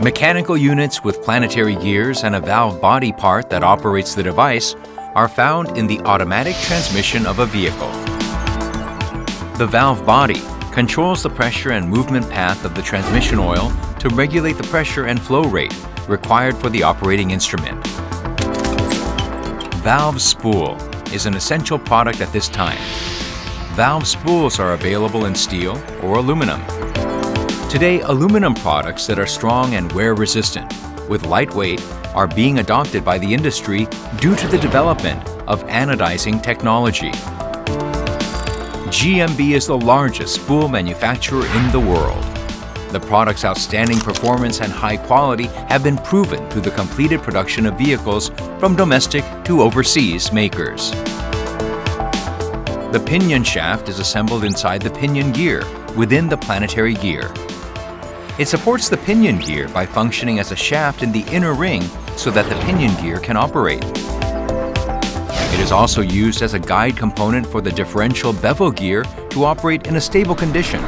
Mechanical units with planetary gears and a valve body part that operates the device are found in the automatic transmission of a vehicle. The valve body controls the pressure and movement path of the transmission oil to regulate the pressure and flow rate required for the operating instrument. Valve spool is an essential product at this time. Valve spools are available in steel or aluminum. Today, aluminum products that are strong and wear-resistant, with lightweight, are being adopted by the industry due to the development of anodizing technology. GMB is the largest spool manufacturer in the world. The product's outstanding performance and high quality have been proven through the completed production of vehicles from domestic to overseas makers. The pinion shaft is assembled inside the pinion gear within the planetary gear. It supports the pinion gear by functioning as a shaft in the inner ring so that the pinion gear can operate. It is also used as a guide component for the differential bevel gear to operate in a stable condition